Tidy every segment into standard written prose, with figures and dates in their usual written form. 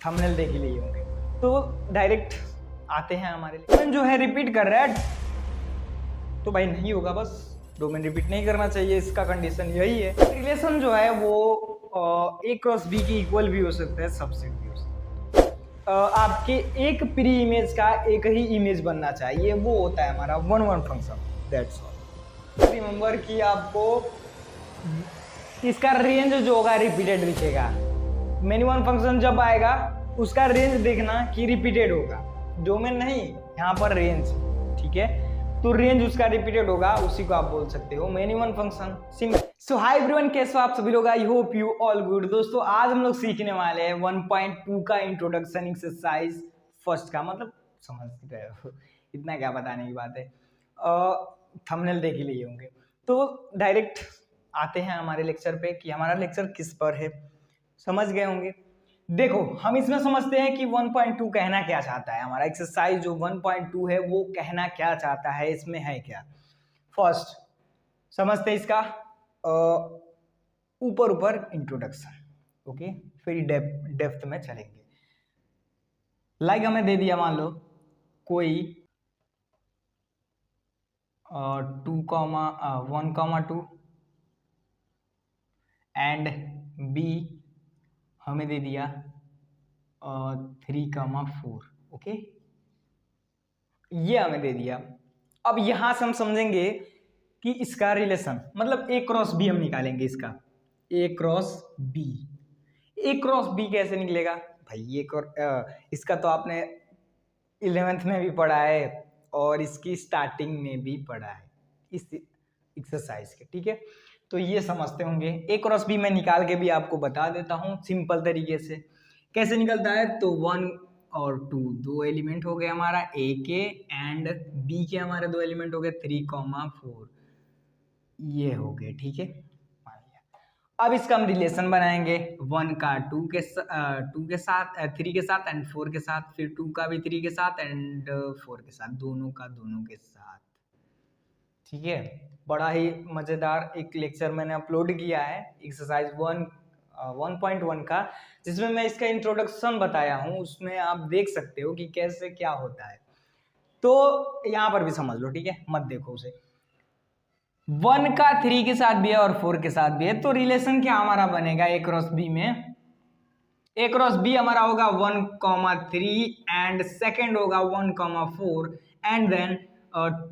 Thumbnail देख ही लिए होंगे। तो डायरेक्ट आते हैं हमारे लिए। डोमेन जो है रिपीट कर रहा है तो भाई नहीं होगा, बस डोमेन रिपीट नहीं करना चाहिए, इसका कंडीशन यही है। रिलेशन जो है वो ए क्रॉस बी की इक्वल भी हो सकता है, सबसेट भी हो सकता है। आपके एक प्री इमेज का एक ही इमेज बनना चाहिए, वो होता है हमारा one one function, that's all. Remember कि आपको इसका रेंज जो होगा रिपीटेड दिखेगा। मेनी वन फंक्शन जब आएगा उसका रेंज देखना कि रिपीटेड होगा, डोमेन नहीं, यहाँ पर रेंज, ठीक है। तो रेंज उसका रिपीटेड होगा, उसी को आप बोल सकते हो मेनी वन फंक्शन, सिंपल। सो हाय एवरीवन, कैसे हो आप सभी लोग? I hope you all good. दोस्तों आज हम लोग सीखने वाले हैं 1.2 का इंट्रोडक्शन एक्सरसाइज फर्स्ट का, मतलब समझ रहे हो, इतना क्या बताने की बात है। थंबनेल देख ही लिए होंगे। तो डायरेक्ट आते हैं हमारे लेक्चर पे कि हमारा लेक्चर किस पर है, समझ गए होंगे। देखो हम इसमें समझते हैं कि 1.2 कहना क्या चाहता है। हमारा एक्सरसाइज जो 1.2 है वो कहना क्या चाहता है, इसमें है क्या। फर्स्ट समझते हैं इसका ऊपर ऊपर इंट्रोडक्शन, ओके, फिर डेप्थ में चलेंगे। लाइक हमें दे दिया, मान लो कोई 1,2 एंड बी हमें दे दिया 3,4, ओके, ये हमें दे दिया। अब यहां से हम समझेंगे कि इसका रिलेशन मतलब ए क्रॉस बी हम निकालेंगे। इसका ए क्रॉस बी, ए क्रॉस बी कैसे निकलेगा भाई? इसका तो आपने 11th में भी पढ़ा है और इसकी स्टार्टिंग में भी पढ़ा है इस एक्सरसाइज के, ठीक है। तो ये समझते होंगे। ए क्रॉस बी मैं निकाल के भी आपको बता देता हूँ सिंपल तरीके से कैसे निकलता है। तो 1 और 2 दो एलिमेंट हो गए हमारा ए के, एंड बी के हमारे दो एलिमेंट हो गए 3,4, ये हो गए, ठीक है। अब इसका हम रिलेशन बनाएंगे 1 का 2 के साथ, 3 के साथ एंड 4 के साथ, फिर 2 का भी 3 के साथ एंड 4 के साथ, दोनों का दोनों के साथ, ठीक है। बड़ा ही मजेदार एक लेक्चर मैंने अपलोड किया है एक्सरसाइज 1.1 का, जिसमें मैं इसका इंट्रोडक्शन बताया हूँ। उसमें आप देख सकते हो कि कैसे क्या होता है। तो यहाँ पर भी समझ लो, ठीक है, मत देखो उसे। 1 का 3 के साथ भी है और 4 के साथ भी है, तो रिलेशन क्या हमारा बनेगा ए क्रॉस बी में? ए क्रॉस बी हमारा होगा 1,3 एंड सेकेंड होगा 1,4 एंड देन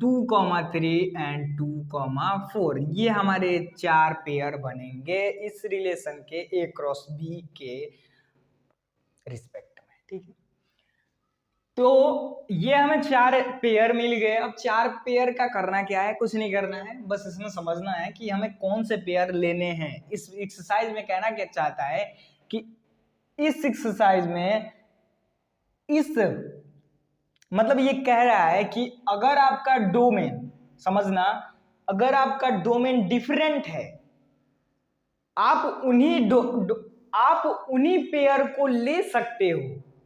2,3 एंड 2,4। ये हमारे 4 पेयर बनेंगे इस रिलेशन के ए क्रॉस बी के रिस्पेक्ट में, ठीक है। तो ये हमें 4 पेयर मिल गए। अब 4 पेयर का करना क्या है? कुछ नहीं करना है, बस इसमें समझना है कि हमें कौन से पेयर लेने हैं। इस एक्सरसाइज में कहना क्या चाहता है कि इस एक्सरसाइज में इस मतलब ये कह रहा है कि अगर आपका डोमेन, समझना, अगर आपका डोमेन डिफरेंट है, आप उन्हीं पेयर को ले सकते हो।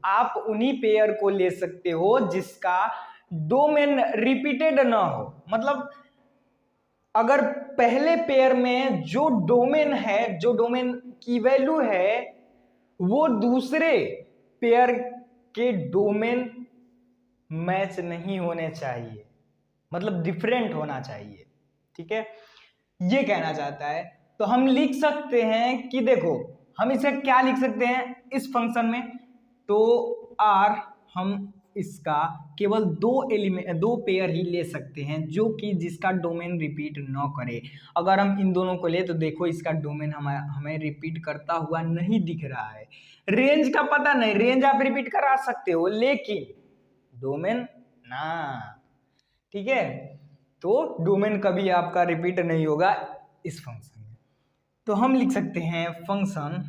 आप उन्हीं पेयर को ले सकते हो जिसका डोमेन रिपीटेड ना हो। मतलब अगर पहले पेयर में जो डोमेन है, जो डोमेन की वैल्यू है, वो दूसरे पेयर के डोमेन मैच नहीं होने चाहिए, मतलब डिफरेंट होना चाहिए, ठीक है, ये कहना चाहता है। तो हम लिख सकते हैं कि देखो हम इसे क्या लिख सकते हैं इस फंक्शन में, तो आर हम इसका केवल दो पेयर ही ले सकते हैं जो कि जिसका डोमेन रिपीट न करे। अगर हम इन दोनों को ले तो देखो इसका डोमेन हमें रिपीट करता हुआ नहीं दिख रहा है। रेंज का पता नहीं, रेंज आप रिपीट करा सकते हो लेकिन डोमेन ना, ठीक है। तो डोमेन कभी आपका रिपीट नहीं होगा इस फंक्शन में। तो हम लिख सकते हैं function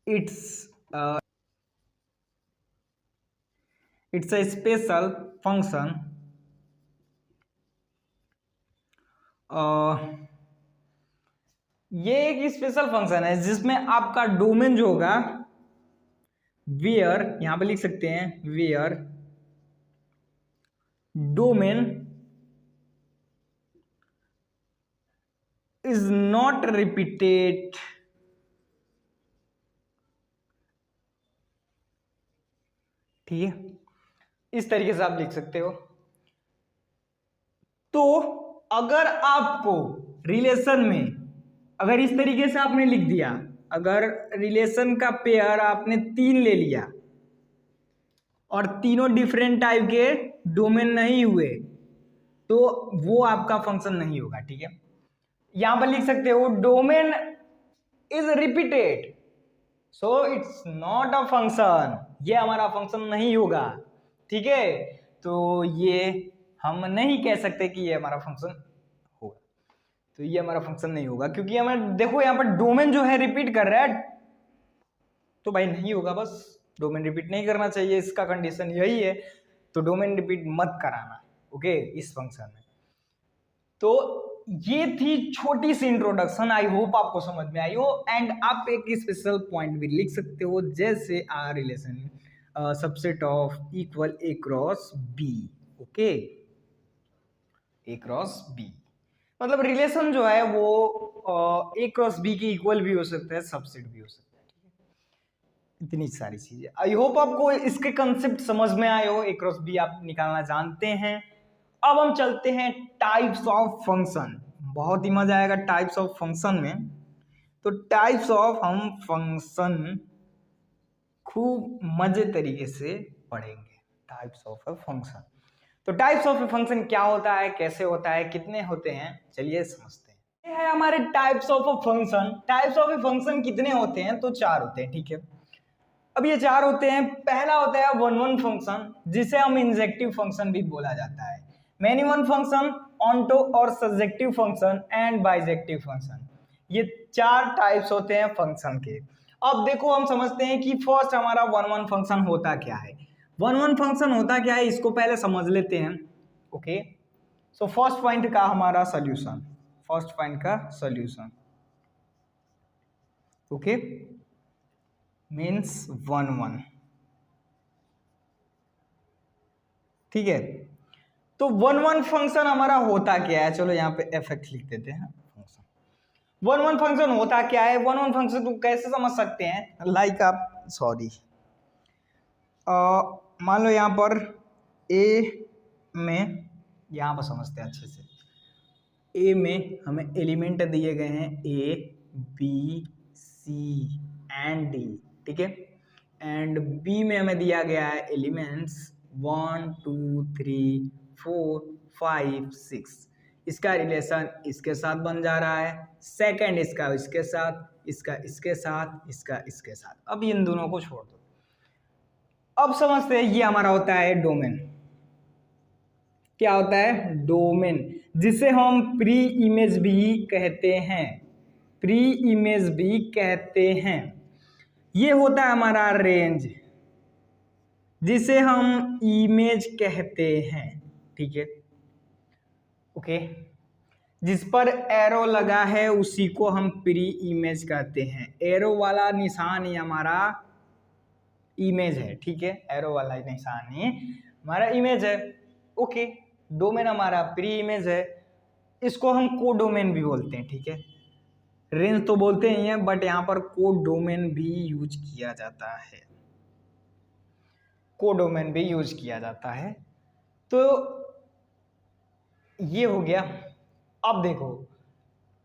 it's a special function ये एक स्पेशल फंक्शन है जिसमें आपका डोमेन जो होगा वेयर, यहां पे लिख सकते हैं where domain is not repeated ठीक है, इस तरीके से आप लिख सकते हो। तो अगर आपको रिलेशन में, अगर इस तरीके से आपने लिख दिया, अगर रिलेशन का पेयर आपने 3 ले लिया और तीनों डिफरेंट टाइप के डोमेन नहीं हुए, तो वो आपका फंक्शन नहीं होगा। ठीक है, यहां पर लिख सकते हो domain is repeated so it's not a function, ये हमारा फंक्शन नहीं होगा। ठीक है, तो ये हम नहीं कह सकते कि ये हमारा फंक्शन होगा, तो ये हमारा फंक्शन नहीं होगा, क्योंकि हमें देखो यहाँ पर डोमेन जो है रिपीट कर रहा है, तो भाई नहीं होगा। बस डोमेन रिपीट नहीं करना चाहिए, इसका कंडीशन यही है, तो डोमेन रिपीट मत कराना। ओके, इस फंक्शन में। तो ये थी छोटी सी इंट्रोडक्शन, आई होप आपको समझ में आई हो। एंड आप एक स्पेशल पॉइंट भी लिख सकते हो, जैसे R relation subset of equal A cross B. Okay, A cross B मतलब रिलेशन जो है वो ए क्रॉस बी के इक्वल भी हो सकता है, सबसेट भी हो सकता है। ठीक है, इतनी सारी चीजें। आई होप आपको इसके कंसेप्ट समझ में आए हो, ए क्रॉस बी आप निकालना जानते हैं। अब हम चलते हैं टाइप्स ऑफ फंक्शन। बहुत ही मजा आएगा टाइप्स ऑफ फंक्शन में। तो टाइप्स ऑफ हम फंक्शन खूब मजे तरीके से पढ़ेंगे। टाइप्स ऑफ अ फंक्शन, तो टाइप्स ऑफ ए फंक्शन क्या होता है, कैसे होता है, कितने होते हैं, चलिए समझते हैं। ये है हमारे types of a function. Types of a function कितने होते हैं, तो 4 होते हैं। ठीक है, अब ये 4 होते हैं। पहला होता है वन वन फंक्शन, जिसे हम इंजेक्टिव फंक्शन भी बोला जाता है। मैनी वन फंक्शन, ऑन्टो और subjective function and bijective function, ये 4 टाइप्स होते हैं फंक्शन के। अब देखो हम समझते हैं कि फर्स्ट हमारा वन वन फंक्शन होता क्या है। वन वन फंक्शन होता क्या है, इसको पहले समझ लेते हैं। ओके, सो फर्स्ट पॉइंट का हमारा सोल्यूशन, फर्स्ट पॉइंट का solution okay means one one. ठीक है, तो वन वन फंक्शन हमारा होता क्या है, चलो यहाँ पे एफ लिख देते हैं। फंक्शन वन वन फंक्शन होता क्या है, वन वन फंक्शन को कैसे समझ सकते हैं, लाइक आप सॉरी मान लो यहाँ पर ए में, यहाँ पर समझते हैं अच्छे से। ए में हमें एलिमेंट दिए गए हैं A B C and D. ठीक है, एंड बी में हमें दिया गया है एलिमेंट्स 1 2 3 4 5 6। इसका रिलेशन इसके साथ बन जा रहा है, सेकंड इसका इसके साथ, इसका इसके साथ, इसका इसके साथ। अब इन दोनों को छोड़ दो। अब समझते हैं ये हमारा होता है डोमेन। क्या होता है, डोमेन, जिसे हम प्री इमेज भी कहते हैं, प्री इमेज भी कहते हैं। ये होता है हमारा रेंज, जिसे हम इमेज कहते हैं। ठीक है, ओके, जिस पर एरो लगा है उसी को हम प्री इमेज कहते हैं। एरो वाला निशान ही हमारा इमेज है। ठीक है, एरो वाला निशान ही हमारा इमेज है। ओके, डोमेन हमारा प्री इमेज है, इसको हम को डोमेन भी बोलते हैं। ठीक है, रेंज तो बोलते ही हैं, बट यहाँ पर को डोमेन भी यूज किया जाता है, को डोमेन भी यूज किया जाता है। तो ये हो गया। अब देखो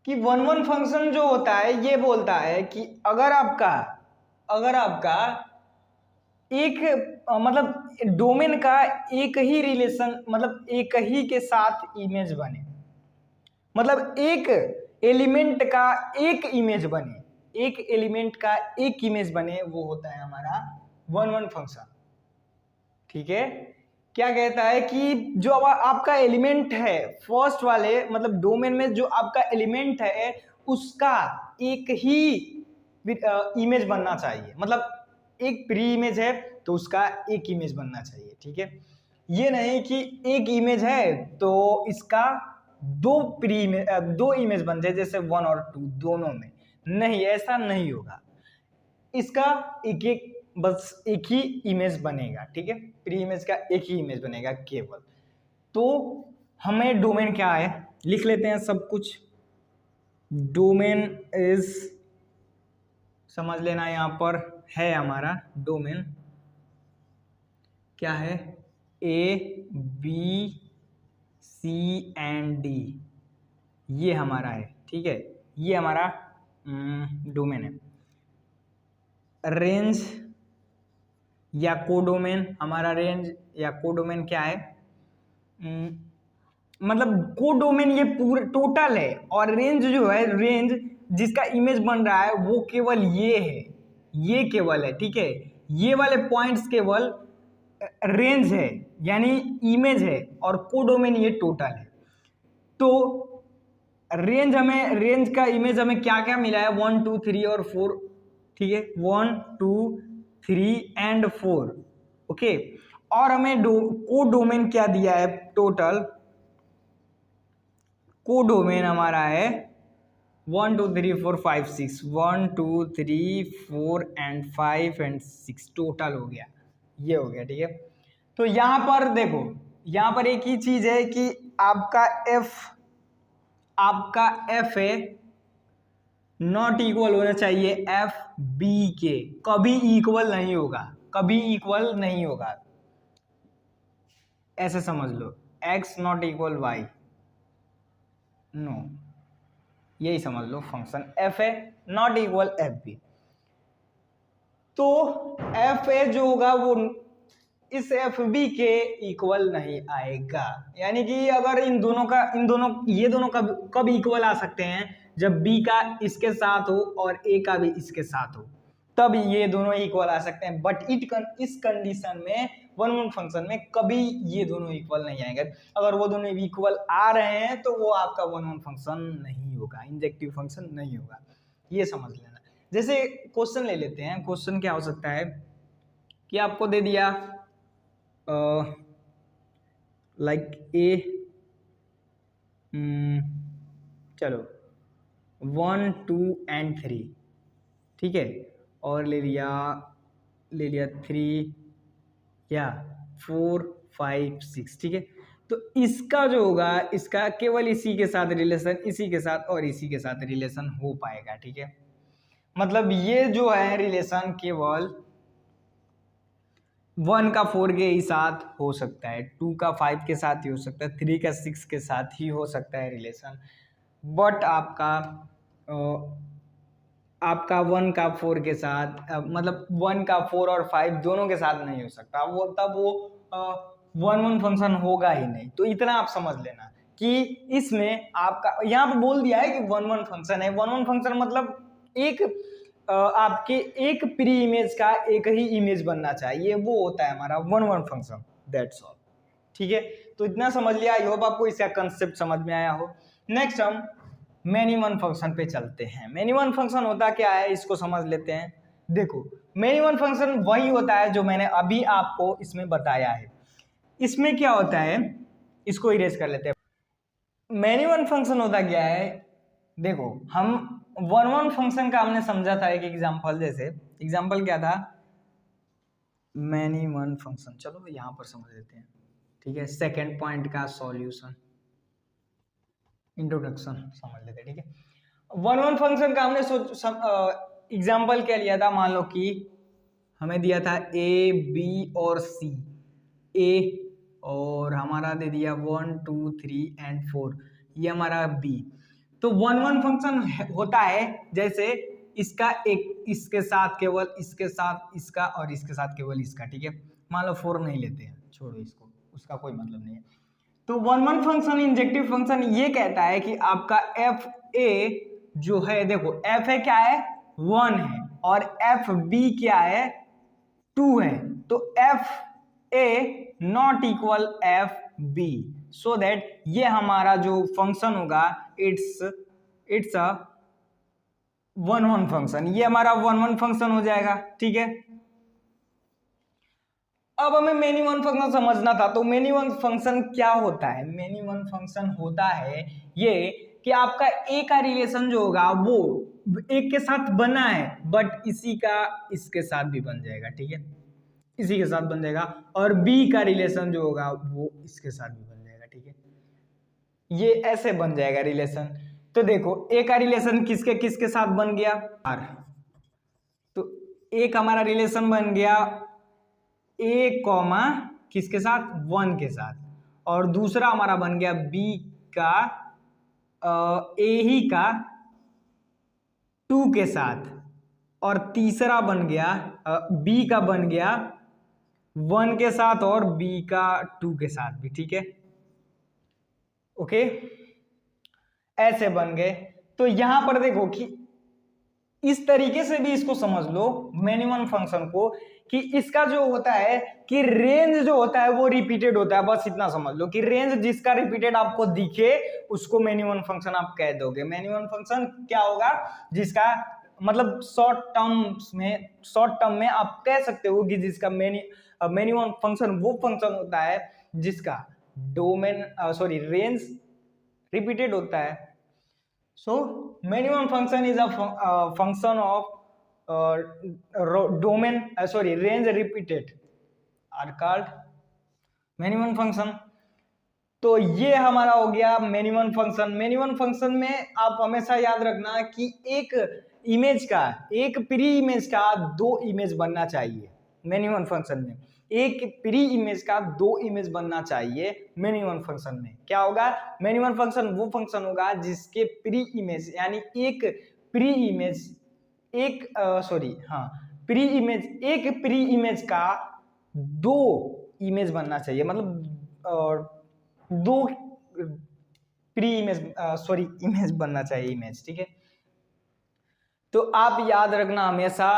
कि वन वन फंक्शन जो होता है ये बोलता है कि अगर आपका एक मतलब डोमेन का एक ही रिलेशन, मतलब एक ही के साथ इमेज बने, मतलब एक एलिमेंट का एक इमेज बने, एक एलिमेंट का एक इमेज बने, वो होता है हमारा वन वन फंक्शन। ठीक है, क्या कहता है कि जो आपका एलिमेंट है फर्स्ट वाले मतलब डोमेन में जो आपका एलिमेंट है उसका एक ही इमेज बनना चाहिए, मतलब एक प्री इमेज है तो उसका एक इमेज बनना चाहिए। ठीक है, ये नहीं कि एक इमेज है तो इसका दो इमेज बन जाए, जैसे 1 और 2 दोनों में, नहीं, ऐसा नहीं होगा। इसका एक एक बस एक ही इमेज बनेगा। ठीक है, प्री इमेज का एक ही इमेज बनेगा केवल। तो हमें डोमेन क्या है लिख लेते हैं सब कुछ। डोमेन इज, समझ लेना, यहां पर है हमारा डोमेन क्या है, A B C and D, ये हमारा है, ठीक है, ये हमारा डोमेन है। रेंज या कोडोमेन, हमारा रेंज या कोडोमेन क्या है, मतलब कोडोमेन ये पूरा टोटल है, और रेंज जो है, रेंज जिसका इमेज बन रहा है वो केवल ये है, ये केवल है, ठीक है, ये वाले पॉइंट्स केवल रेंज है यानी इमेज है, और कोडोमेन ये टोटल है। तो रेंज का इमेज हमें क्या क्या मिला है, 1 2 3 और 4, ठीक है, 1 2 3 एंड 4, ओके। और हमें कोडोमेन क्या दिया है, टोटल कोडोमेन हमारा है 1 2 3 4 5 6, 1 2 3 4 एंड 5 एंड 6 टोटल हो गया, ये हो गया, ठीक है। तो यहां पर देखो, यहां पर एक ही चीज है कि आपका एफ है नॉट इक्वल होना चाहिए एफ बी के, कभी इक्वल नहीं होगा, कभी इक्वल नहीं होगा, ऐसे समझ लो, x not equal y, no, यही समझ लो function f A not equal F b. तो एफ ए जो होगा वो इस एफ बी के इक्वल नहीं आएगा, यानी कि अगर ये दोनों कब इक्वल आ सकते हैं, जब बी का इसके साथ हो और ए का भी इसके साथ हो, तब ये दोनों इक्वल आ सकते हैं। बट इस कंडीशन में वन फंक्शन में कभी ये दोनों इक्वल नहीं आएंगे। अगर वो दोनों इक्वल आ रहे हैं तो वो आपका वन फंक्शन नहीं होगा, इंजेक्टिव फंक्शन नहीं होगा, ये समझ लेना। जैसे क्वेश्चन ले लेते हैं, क्वेश्चन क्या हो सकता है कि आपको दे दिया लाइक ए, चलो 1 2 एंड 3, ठीक है, और ले लिया 3 या 4 5 6, ठीक है। तो इसका जो होगा, इसका केवल इसी के साथ रिलेशन, इसी के साथ और इसी के साथ रिलेशन हो पाएगा, ठीक है। मतलब ये जो है रिलेशन केवल 1 का 4 के ही साथ हो सकता है, 2 का 5 के साथ ही हो सकता है, 3 का 6 के साथ ही हो सकता है रिलेशन, बट आपका 1 का 4 के साथ, मतलब 1 का 4 और 5 दोनों के साथ नहीं हो सकता, वो तब वो वन फंक्शन होगा ही नहीं। तो इतना आप समझ लेना कि इसमें आपका यहाँ पे बोल दिया है कि वन फंक्शन है। वन फंक्शन मतलब एक आपके एक प्री इमेज का एक ही इमेज बनना चाहिए, वो होता है हमारा वन फंक्शन, दैट्स ऑल, ठीक है। तो इतना समझ लिया, आई होप आपको इसका कंसेप्ट समझ में आया हो। नेक्स्ट हम मैनी वन फंक्शन पे चलते हैं। मैनी वन फंक्शन होता क्या है, इसको समझ लेते हैं। देखो, मैनी वन फंक्शन वही होता है जो मैंने अभी आपको इसमें बताया है। इसमें क्या होता है, इसको इरेज कर लेते हैं। मैनी वन फंक्शन होता क्या है, देखो, हम वन फंक्शन का हमने समझा था एक एग्जांपल, जैसे एग्जांपल क्या था, मैनी वन फंक्शन, चलो यहां पर समझ लेते हैं, ठीक है। सेकंड पॉइंट का सॉल्यूशन, इंट्रोडक्शन समझ लेते हैं, ठीक है। वन फंक्शन का हमने एग्जांपल क्या लिया था, मान लो कि हमें दिया था ए बी और सी, ए और हमारा दे दिया 1 2 3 एंड 4, ये हमारा बी। तो वन फंक्शन होता है जैसे इसका एक इसके साथ केवल इसके साथ इसका और इसके साथ केवल इसका, ठीक है। मान लो 4 नहीं लेते हैं, छोड़ो इसको, उसका कोई मतलब नहीं है। तो वन फंक्शन इंजेक्टिव फंक्शन ये कहता है कि आपका एफ ए जो है, देखो एफ ए क्या है, 1 है, और एफ बी क्या है, 2 है। तो F A not equal F B, so that ये हमारा जो फंक्शन होगा इट्स अ वन फंक्शन, ये हमारा वन फंक्शन हो जाएगा, ठीक है। अब हमें मेनी वन फंक्शन समझना था, तो मेनी वन फंक्शन क्या होता है, मेनी वन फंक्शन होता है ये कि आपका ए का रिलेशन जो होगा वो एक के साथ बना है, बट इसी का इसके साथ भी बन जाएगा, ठीक है, इसी के साथ बन जाएगा, और बी का रिलेशन जो होगा वो इसके साथ भी बन जाएगा, ठीक है, ये ऐसे बन जाएगा रिलेशन। तो देखो, ए का रिलेशन किसके किसके साथ बन गया, आर, तो एक हमारा रिलेशन बन गया ए कॉमा किसके साथ, 1 के साथ, और दूसरा हमारा बन गया बी का ए ही का 2 के साथ, और तीसरा बन गया बी का बन गया 1 के साथ और बी का 2 के साथ भी, ठीक है। ओके, ऐसे बन गए। तो यहां पर देखो कि इस तरीके से भी इसको समझ लो मिनिमम फंक्शन को, कि इसका जो होता है कि रेंज जो होता है वो रिपीटेड होता है, बस इतना समझ लो कि रेंज जिसका रिपीटेड आपको दिखे उसको मिनिमम फंक्शन आप कह दोगे। मिनिमम फंक्शन क्या होगा, जिसका मतलब शॉर्ट टर्म में आप कह सकते हो कि जिसका मिनिमम फंक्शन वो फंक्शन होता है जिसका रेंज रिपीटेड होता है। So minimum function is a function of range repeated are called minimum function। तो ये हमारा हो गया मिनिमम फंक्शन। मिनिमम फंक्शन में आप हमेशा याद रखना कि एक प्री इमेज का 2 इमेज बनना चाहिए। मिनिमम फंक्शन में एक प्री इमेज का 2 इमेज बनना चाहिए। मिनिमम फंक्शन में क्या होगा, मिनिमम फंक्शन वो फंक्शन होगा जिसके प्री इमेज यानी एक प्री इमेज का 2 इमेज बनना चाहिए, मतलब 2 प्री इमेज बनना चाहिए इमेज, ठीक है। तो आप याद रखना हमेशा,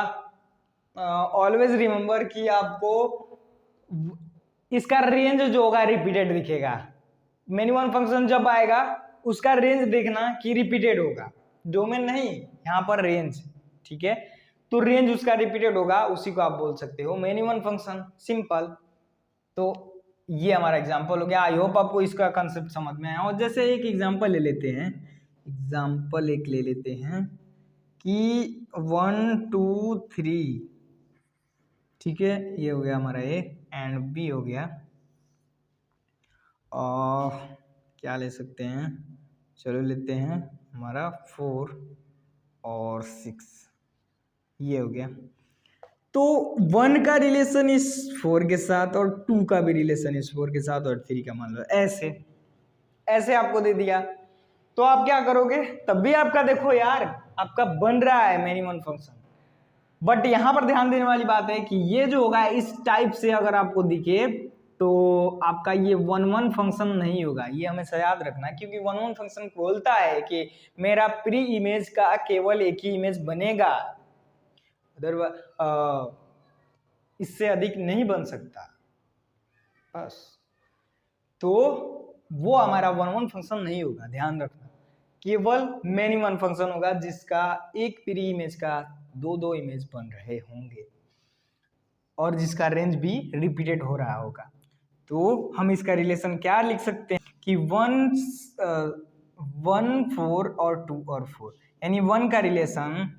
ऑलवेज रिमेंबर कि आपको इसका रेंज जो होगा रिपीटेड दिखेगा। मिनिमम फंक्शन जब आएगा उसका रेंज देखना कि रिपीटेड होगा, डोमेन नहीं, यहां पर रेंज, ठीक है। तो रेंज उसका रिपीटेड होगा, उसी को आप बोल सकते हो मिनिमम फंक्शन, सिंपल। तो ये हमारा एग्जांपल हो गया। आई होप आपको इसका कंसेप्ट समझ में आया। और जैसे एक एग्जांपल ले लेते हैं कि 1 2 3, ठीक है, ये हो गया हमारा ए एंड बी हो गया, और क्या ले सकते हैं, चलो लेते हैं हमारा 4 और 6, ये हो गया। तो 1 का रिलेशन इस 4 के साथ और 2 का भी रिलेशन इस 4 के साथ और 3 का, मान लो ऐसे आपको दे दिया, तो आप क्या करोगे, तब भी आपका देखो यार आपका बन रहा है मिनिमम फंक्शन। बट यहां पर ध्यान देने वाली बात है कि ये जो होगा इस टाइप से अगर आपको दिखे तो आपका ये 1 फंक्शन नहीं होगा, ये हमेशा याद रखना, क्योंकि 1 फंक्शन बोलता है कि मेरा प्री इमेज का केवल एक ही इमेज बनेगा, इससे अधिक नहीं बन सकता, बस। तो वो हमारा 1 फंक्शन नहीं होगा, ध्यान रखना। केवल मिनिमम फंक्शन होगा जिसका एक प्री इमेज का 2 इमेज बन रहे होंगे और जिसका रेंज भी रिपीटेड हो रहा होगा। तो हम इसका रिलेशन क्या लिख सकते हैं कि 1 4 और 2 और 4, यानी 1 का रिलेशन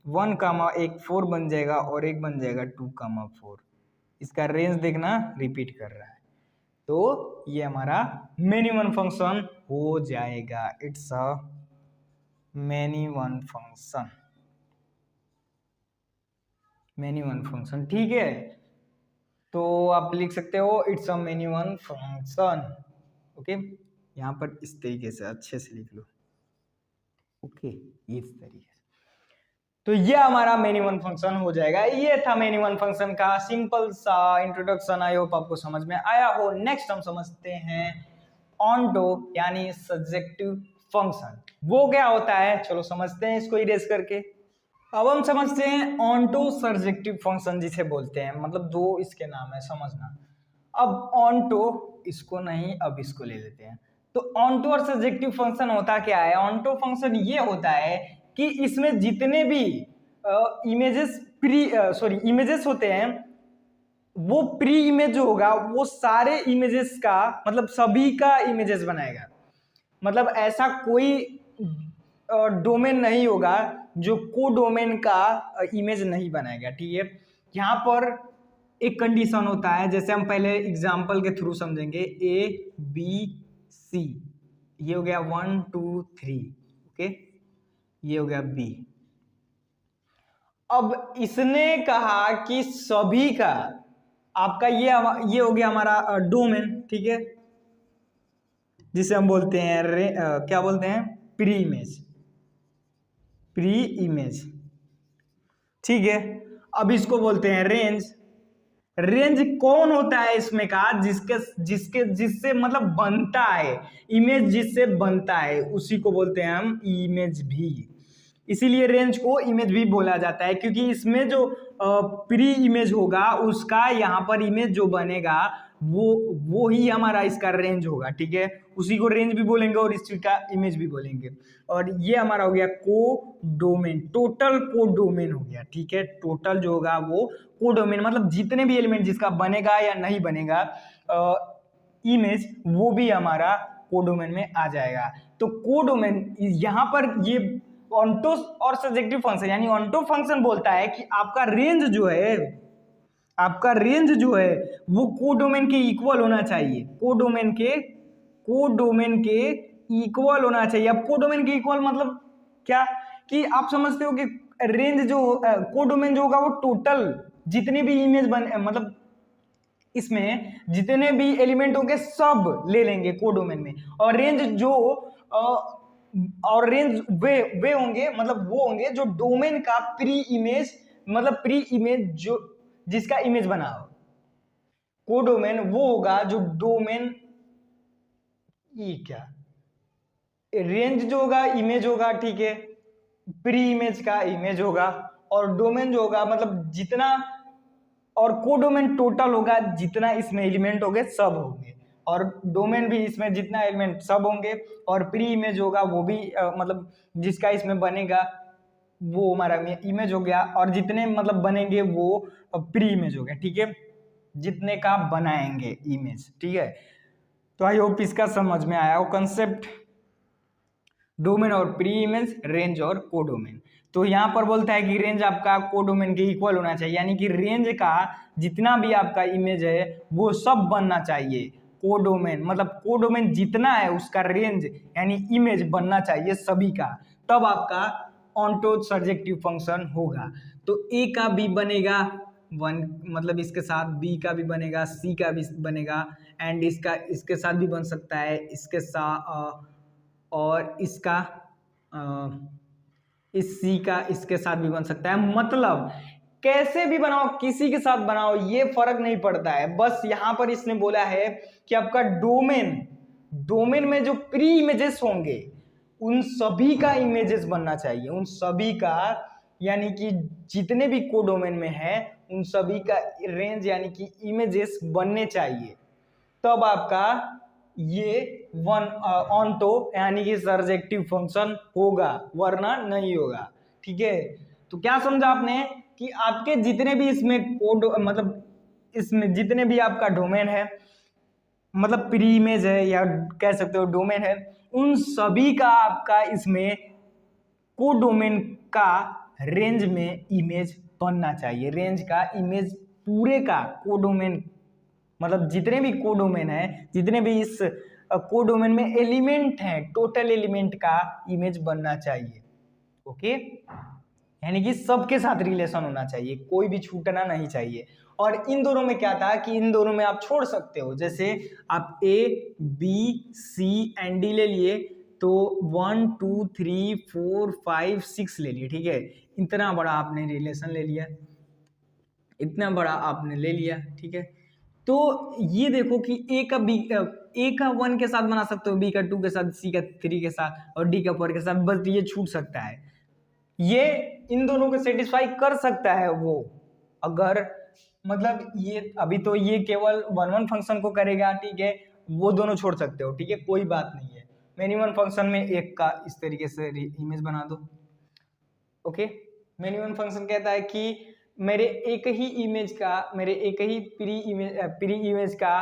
1 कामा एक 4 बन जाएगा और एक बन जाएगा 2 कामा 4। इसका रेंज देखना रिपीट कर रहा है, तो ये हमारा मिनिमम फंक्शन हो जाएगा। इट्स अ मिनिमम फंक्शन, ठीक है। तो आप लिख सकते हो it's a minimum function, okay. यहाँ पर इस तरीके से अच्छे से लिख लो, ओके, इस तरीके से। तो ये हमारा मिनिमम फंक्शन हो जाएगा। ये था मिनिमम फंक्शन का सिंपल सा इंट्रोडक्शन। आई होप आपको समझ में आया हो। नेक्स्ट हम समझते हैं ऑनटो यानी सब्जेक्टिव फंक्शन। वो क्या होता है, चलो समझते हैं इसको इरेज करके। अब हम समझते हैं ऑनटो सर्जेक्टिव फंक्शन जिसे बोलते हैं, मतलब 2 इसके नाम है, समझना। अब ऑनटो इसको नहीं, अब इसको ले लेते हैं। तो ऑनटो और सर्जेक्टिव फंक्शन होता क्या है, ऑनटो फंक्शन ये होता है कि इसमें जितने भी इमेजेस होते हैं, वो प्री इमेज जो होगा वो सारे इमेजेस का, मतलब सभी का इमेजेस बनाएगा। मतलब ऐसा कोई डोमेन नहीं होगा जो को डोमेन का इमेज नहीं बनाएगा, ठीक है। यहाँ पर एक कंडीशन होता है, जैसे हम पहले एग्जांपल के थ्रू समझेंगे। ए बी सी, ये हो गया 1 2 3, ओके, ये हो गया बी। अब इसने कहा कि सभी का, आपका ये हो गया हमारा डोमेन, ठीक है, जिसे हम बोलते हैं क्या बोलते हैं, प्री इमेज, प्री इमेज, ठीक है। अब इसको बोलते हैं रेंज। रेंज कौन होता है इसमें का, जिससे मतलब बनता है इमेज, जिससे बनता है उसी को बोलते हैं हम इमेज भी। इसीलिए रेंज को इमेज भी बोला जाता है, क्योंकि इसमें जो प्री इमेज होगा उसका यहाँ पर इमेज जो बनेगा वो ही हमारा इसका रेंज होगा, ठीक है। उसी को रेंज भी बोलेंगे और इसी का इमेज भी बोलेंगे। और ये हमारा हो गया कोडोमेन, टोटल कोडोमेन हो गया, ठीक है। टोटल जो होगा वो कोडोमेन, मतलब जितने भी एलिमेंट जिसका बनेगा या नहीं बनेगा इमेज, वो भी हमारा कोडोमेन में आ जाएगा। तो कोडोमेन यहाँ पर ये ऑन्टो और सब्जेक्टिव फंक्शन, यानी ऑन्टो फंक्शन बोलता है कि आपका रेंज जो है, आपका रेंज जो है वो कोडोमेन के इक्वल होना चाहिए, कोडोमेन के इक्वल होना चाहिए। अब कोडोमेन के इक्वल मतलब क्या, कि आप समझते हो कि रेंज जो कोडोमेन जो होगा वो टोटल जितने भी इमेज मतलब इसमें जितने भी एलिमेंट होंगे सब ले लेंगे कोडोमेन में, और रेंज जो और रेंज वे होंगे, मतलब वो होंगे जो डोमेन का प्री इमेज, मतलब प्री इमेज जो जिसका इमेज बना हो। कोडोमेन वो होगा जो डोमेन, ये क्या, रेंज जो होगा इमेज होगा, ठीक है, प्री इमेज का इमेज होगा, और डोमेन जो होगा मतलब जितना, और कोडोमेन टोटल होगा जितना इसमें एलिमेंट होंगे सब होंगे, और डोमेन भी इसमें जितना एलिमेंट सब होंगे, और प्री इमेज होगा वो भी मतलब जिसका इसमें बनेगा वो हमारा इमेज हो गया, और जितने मतलब बनेंगे वो प्री इमेज हो गया, ठीक है, जितने का बनाएंगे इमेज, ठीक है। तो आई होप इसका समझ में आया वो कंसेप्ट, डोमेन और प्री इमेज, रेंज और कोडोमेन। तो यहाँ पर बोलता है कि रेंज आपका कोडोमेन के इक्वल होना चाहिए, यानी कि रेंज का जितना भी आपका इमेज है वो सब बनना चाहिए कोडोमेन, मतलब कोडोमेन जितना है उसका रेंज यानी इमेज बनना चाहिए सभी का, तब आपका ऑन्टो सर्जेक्टिव फंक्शन होगा। तो ए का भी बनेगा 1, मतलब इसके साथ बी का भी बनेगा, सी का भी बनेगा, एंड इसके साथ भी बन सकता है, इसके साथ और इसका इस सी का इसके साथ भी बन सकता है। मतलब कैसे भी बनाओ, किसी के साथ बनाओ, ये फर्क नहीं पड़ता है। बस यहां पर इसने बोला है कि आपका डोमेन में जो प्री इमेजेस होंगे उन सभी का इमेजेस बनना चाहिए, उन सभी का, यानी कि जितने भी कोडोमेन में है उन सभी का रेंज यानी कि इमेजेस बनने चाहिए, तब आपका ये ऑन्टो यानी कि सर्जेक्टिव फंक्शन होगा, वरना नहीं होगा, ठीक है। तो क्या समझा आपने कि आपके जितने भी इसमें कोड, मतलब इसमें जितने भी आपका डोमेन है, मतलब प्री इमेज है या कह सकते हो डोमेन है, उन सभी का आपका इसमें कोडोमेन का रेंज में इमेज बनना चाहिए। रेंज का इमेज पूरे का कोडोमेन, मतलब जितने भी कोडोमेन है, जितने भी इस कोडोमेन में एलिमेंट हैं, टोटल एलिमेंट का इमेज बनना चाहिए, ओके। यानी कि सबके साथ रिलेशन होना चाहिए, कोई भी छूटना नहीं चाहिए। और इन दोनों में क्या था कि इन दोनों में आप छोड़ सकते हो, जैसे आप A B C and D ले लिए तो 1 2 3 4 5 6 ले लिए, ठीक है। इतना बड़ा आपने रिलेशन ले लिया, इतना बड़ा आपने ले लिया, ठीक है। तो ये देखो कि ए का 1 के साथ बना सकते हो, बी का 2 के साथ, सी का 3 के साथ, और डी का 4 के साथ, बस ये छूट सकता है। ये इन दोनों को सेटिस्फाई कर सकता है वो, अगर मतलब ये अभी तो ये केवल 1 फंक्शन को करेगा, ठीक है, वो दोनों छोड़ सकते हो, ठीक है, कोई बात नहीं है। मिनिमम फंक्शन में एक का इस तरीके से इमेज बना दो, ओके। मिनिमम फंक्शन कहता है कि मेरे एक ही प्री इमेज का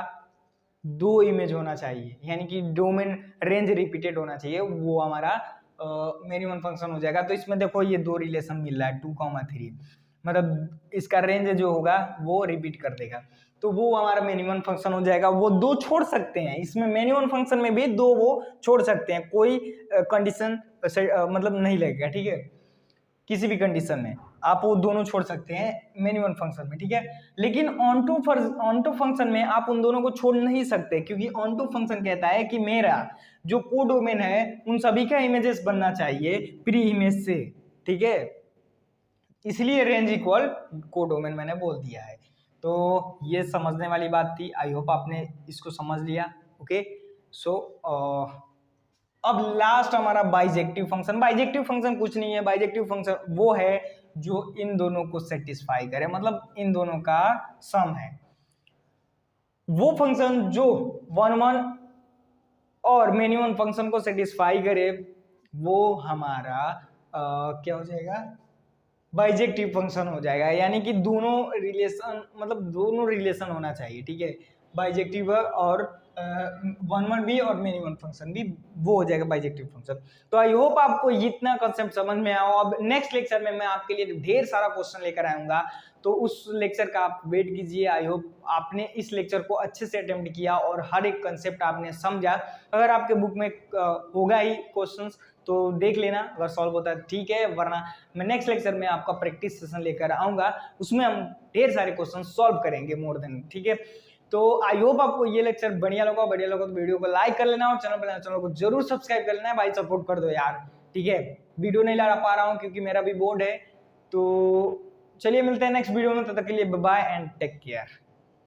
2 इमेज होना चाहिए, यानी कि डोमेन रेंज रिपीटेड होना चाहिए, वो हमारा मिनिमम फंक्शन हो जाएगा। तो इसमें देखो ये 2 रिलेशन मिल रहा है 2,3, मतलब इसका रेंज जो होगा वो रिपीट कर देगा, तो वो हमारा मिनिमम फंक्शन हो जाएगा। वो 2 छोड़ सकते हैं, इसमें मिनिमम फंक्शन में भी 2 वो छोड़ सकते हैं, कोई कंडीशन मतलब नहीं लगेगा, ठीक है, किसी भी कंडीशन में। आप वो दोनों छोड़ सकते हैं मेनी वन फंक्शन में, ठीक है। लेकिन ऑन टू फंक्शन में आप उन दोनों को छोड़ नहीं सकते, क्योंकि ऑन टू फंक्शन कहता है कि मेरा जो कोडोमेन है उन सभी का इमेजेस बनना चाहिए प्री इमेज से, ठीक है। इसलिए रेंज इक्वल कोडोमेन मैंने बोल दिया है। तो ये समझने वाली बात थी, आई होप आपने इसको समझ लिया। ओके, सो अब लास्ट हमारा बाइजेक्टिव फंक्शन। बाइजेक्टिव फंक्शन कुछ नहीं है, बाइजेक्टिव फंक्शन वो है जो इन दोनों को सेटिस्फाई करे, मतलब इन दोनों का सम है। वो फंक्शन जो वन वन और मेनी वन फंक्शन को सेटिस्फाई करे वो हमारा क्या हो जाएगा, बाइजेक्टिव फंक्शन हो जाएगा। यानी कि दोनों रिलेशन, मतलब दोनों रिलेशन होना चाहिए, ठीक है। बाइजेक्टिव और वन वन भी और मेनी वन फंक्शन भी, वो हो जाएगा बाइजेक्टिव फंक्शन। तो आई होप आपको इतना कंसेप्ट समझ में आओ। अब नेक्स्ट लेक्चर में मैं आपके लिए ढेर सारा क्वेश्चन लेकर आऊंगा, तो उस लेक्चर का आप वेट कीजिए। आई होप आपने इस लेक्चर को अच्छे से अटेम्प्ट किया और हर एक कंसेप्ट आपने समझा। अगर आपके बुक में होगा ही क्वेश्चंस तो देख लेना, अगर सॉल्व होता है ठीक है, वरना मैं नेक्स्ट लेक्चर में आपका प्रैक्टिस सेशन लेकर आऊंगा, उसमें हम ढेर सारे क्वेश्चन सॉल्व करेंगे मोर देन, ठीक है। तो आई होप आपको ये लेक्चर बढ़िया लगा तो वीडियो को लाइक कर लेना और चैनल को जरूर सब्सक्राइब कर लेना है भाई, सपोर्ट कर दो यार, ठीक है। वीडियो नहीं ला पा रहा हूँ क्योंकि मेरा भी बोर्ड है। तो चलिए मिलते हैं नेक्स्ट वीडियो में, तब तक के लिए बाय एंड टेक केयर।